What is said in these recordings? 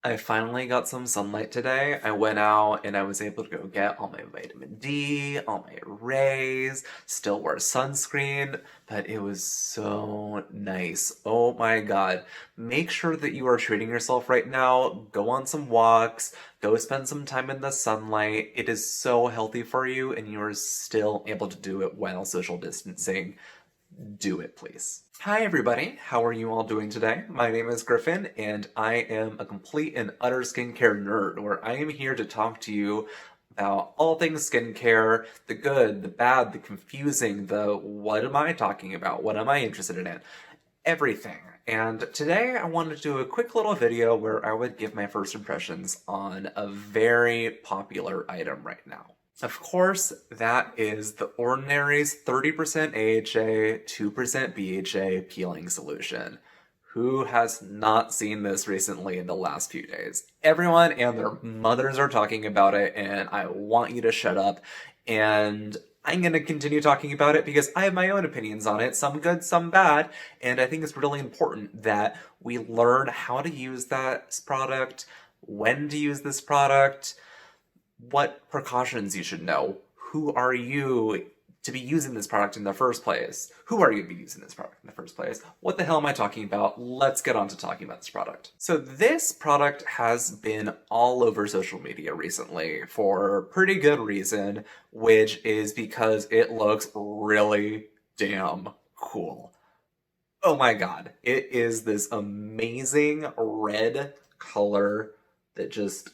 I finally got some sunlight today. I went out and I was able to go get all my vitamin D, all my rays, still wear sunscreen, but it was so nice. Oh my God. Make sure that you are treating yourself right now. Go on some walks, go spend some time in the sunlight. It is so healthy for you, and you are still able to do it while social distancing. Do it, please. Hi, everybody. How are you all doing today? My name is Griffin, and I am a complete and utter skincare nerd, where I am here to talk to you about all things skincare, the good, the bad, the confusing, the what am I talking about? What am I interested in? Everything. And today I wanted to do a quick little video where I would give my first impressions on a very popular item right now. Of course, that is the Ordinary's 30% AHA, 2% BHA peeling solution. Who has not seen this recently in the last few days? Everyone and their mothers are talking about it, and I want you to shut up. And I'm going to continue talking about it because I have my own opinions on it, some good, some bad, and I think it's really important that we learn how to use that product, when to use this product, what precautions you should know. Who are you to be using this product in the first place? Who are you to be using this product in the first place? What the hell am I talking about? Let's get on to talking about this product. So this product has been all over social media recently for pretty good reason, which is because it looks really damn cool. Oh my God. It is this amazing red color that just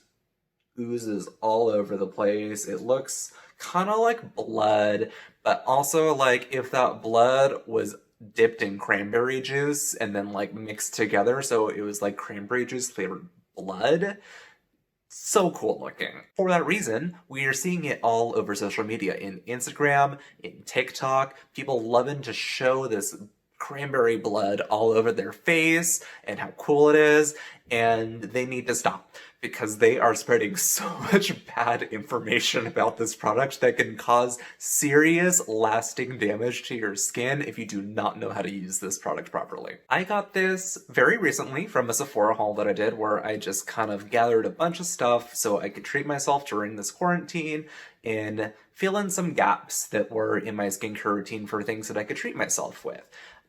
oozes all over the place. It looks kind of like blood, but also like if that blood was dipped in cranberry juice and then like mixed together, so it was like cranberry juice flavored blood. So cool looking. For that reason, we are seeing it all over social media, in Instagram, in TikTok, people loving to show this cranberry blood all over their face and how cool it is, and they need to stop because they are spreading so much bad information about this product that can cause serious lasting damage to your skin if you do not know how to use this product properly. I got this very recently from a Sephora haul that I did where I just kind of gathered a bunch of stuff so I could treat myself during this quarantine and fill in some gaps that were in my skincare routine for things that I could treat myself with.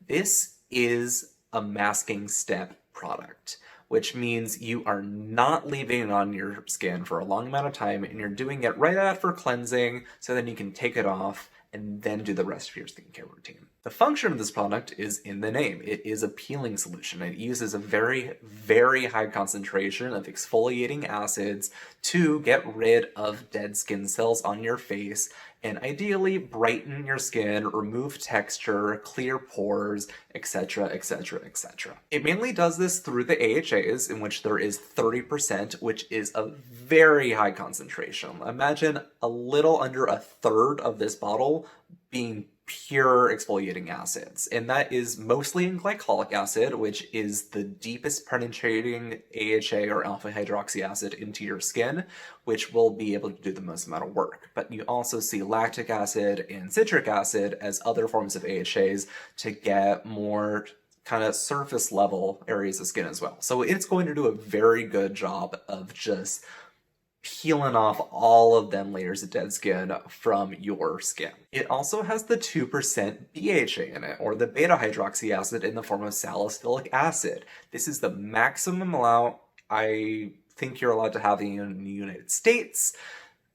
This is a masking step product, which means you are not leaving it on your skin for a long amount of time, and you're doing it right after cleansing so then you can take it off and then do the rest of your skincare routine. The function of this product is in the name. It is a peeling solution. It uses a very, very high concentration of exfoliating acids to get rid of dead skin cells on your face and ideally brighten your skin, remove texture, clear pores, etc., etc., etc. It mainly does this through the AHAs, in which there is 30%, which is a very high concentration. Imagine a little under a third of this bottle being pure exfoliating acids, and that is mostly in glycolic acid, which is the deepest penetrating AHA or alpha hydroxy acid into your skin, which will be able to do the most amount of work. But you also see lactic acid and citric acid as other forms of AHAs to get more kind of surface level areas of skin as well. So it's going to do a very good job of just peeling off all of them layers of dead skin from your skin. It also has the 2% BHA in it, or the beta hydroxy acid in the form of salicylic acid. This is the maximum amount I think you're allowed to have in the United States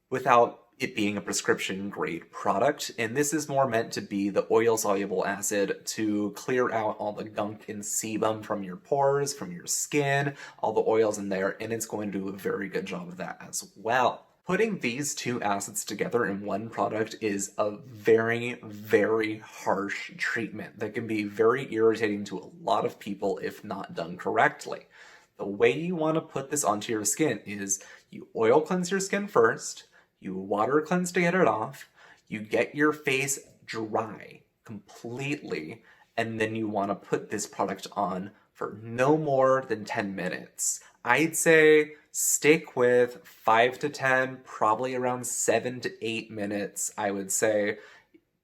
without it being a prescription grade product, and this is more meant to be the oil soluble acid to clear out all the gunk and sebum from your pores, from your skin, all the oils in there, and it's going to do a very good job of that as well. Putting these two acids together in one product is a very, very harsh treatment that can be very irritating to a lot of people if not done correctly. The way you want to put this onto your skin is you oil cleanse your skin first, you water cleanse to get it off, you get your face dry completely, and then you want to put this product on for no more than 10 minutes. I'd say stick with 5 to 10, probably around 7 to 8 minutes, I would say,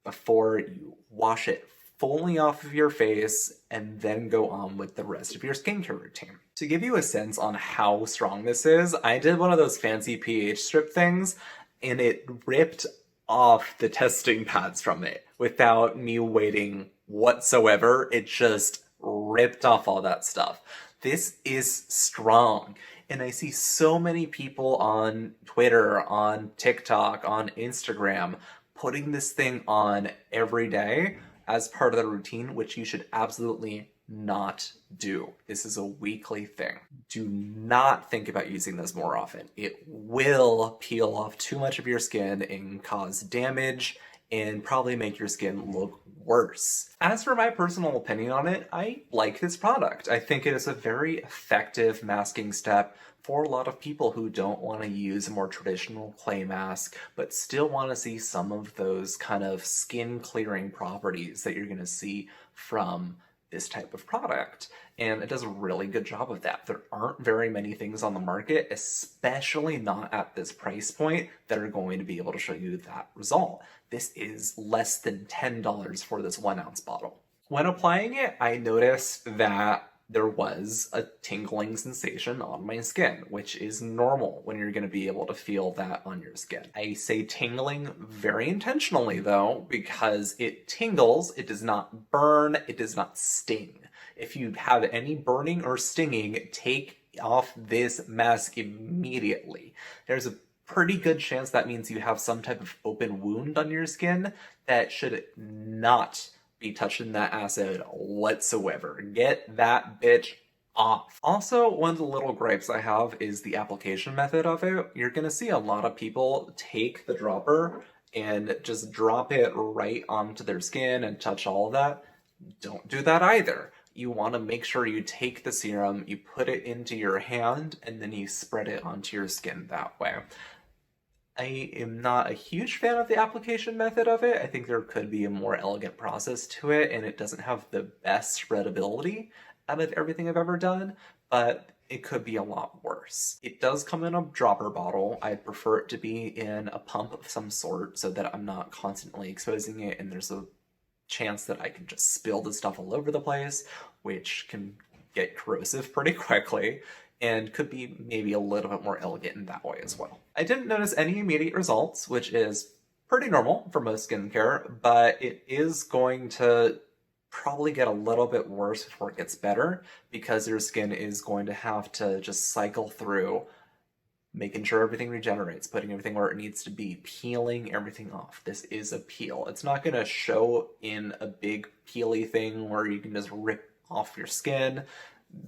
before you wash it fully off of your face and then go on with the rest of your skincare routine. To give you a sense on how strong this is, I did one of those fancy pH strip things, and it ripped off the testing pads from it without me waiting whatsoever. It just ripped off all that stuff. This is strong. And I see so many people on Twitter, on TikTok, on Instagram putting this thing on every day as part of the routine, which you should absolutely not do. This is a weekly thing. Do not think about using this more often. It will peel off too much of your skin and cause damage and probably make your skin look worse. As for my personal opinion on it, I like this product. I think it is a very effective masking step for a lot of people who don't want to use a more traditional clay mask, but still want to see some of those kind of skin clearing properties that you're going to see from this type of product. And it does a really good job of that. There aren't very many things on the market, especially not at this price point, that are going to be able to show you that result. This is less than $10 for this 1 ounce bottle. When applying it, I noticed that there was a tingling sensation on my skin, which is normal when you're going to be able to feel that on your skin. I say tingling very intentionally though, because it tingles, it does not burn, it does not sting. If you have any burning or stinging, take off this mask immediately. There's a pretty good chance that means you have some type of open wound on your skin that should not be touching that acid whatsoever. Get that bitch off. Also, one of the little gripes I have is the application method of it. You're gonna see a lot of people take the dropper and just drop it right onto their skin and touch all of that. Don't do that either. You want to make sure you take the serum, you put it into your hand, and then you spread it onto your skin that way. I am not a huge fan of the application method of it. I think there could be a more elegant process to it, and it doesn't have the best spreadability out of everything I've ever done, but it could be a lot worse. It does come in a dropper bottle. I'd prefer it to be in a pump of some sort so that I'm not constantly exposing it, and there's a chance that I can just spill the stuff all over the place, which can get corrosive pretty quickly, and could be maybe a little bit more elegant in that way as well. I didn't notice any immediate results, which is pretty normal for most skincare, but it is going to probably get a little bit worse before it gets better, because your skin is going to have to just cycle through making sure everything regenerates, putting everything where it needs to be, peeling everything off. This is a peel. It's not going to show in a big peely thing where you can just rip off your skin.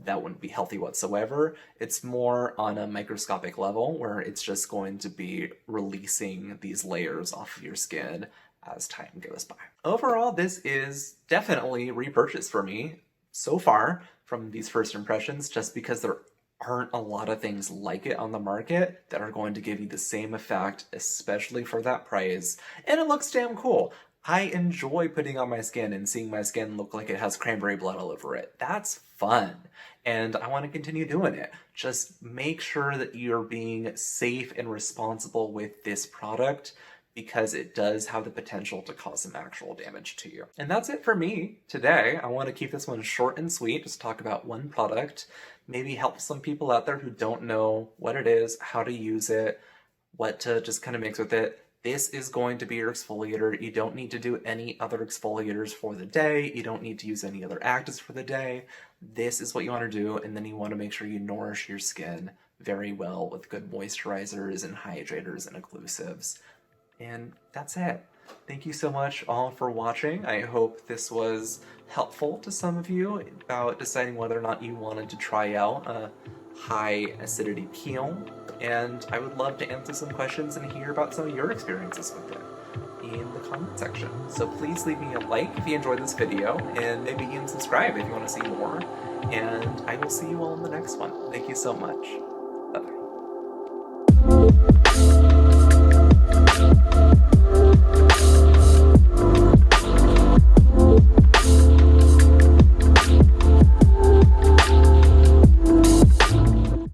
That wouldn't be healthy whatsoever. It's more on a microscopic level where it's just going to be releasing these layers off of your skin as time goes by. Overall, this is definitely repurchase for me so far from these first impressions, just because there aren't a lot of things like it on the market that are going to give you the same effect, especially for that price. And it looks damn cool. I enjoy putting on my skin and seeing my skin look like it has cranberry blood all over it. That's fun. And I want to continue doing it. Just make sure that you're being safe and responsible with this product, because it does have the potential to cause some actual damage to you. And that's it for me today. I want to keep this one short and sweet, just talk about one product, maybe help some people out there who don't know what it is, how to use it, what to just kind of mix with it. This is going to be your exfoliator. You don't need to do any other exfoliators for the day. You don't need to use any other actives for the day. This is what you want to do, and then you want to make sure you nourish your skin very well with good moisturizers and hydrators and occlusives. And that's it. Thank you so much all for watching. I hope this was helpful to some of you about deciding whether or not you wanted to try out a high acidity peel. And I would love to answer some questions and hear about some of your experiences with it in the comment section. So please leave me a like if you enjoyed this video, and maybe even subscribe if you want to see more. And I will see you all in the next one. Thank you so much.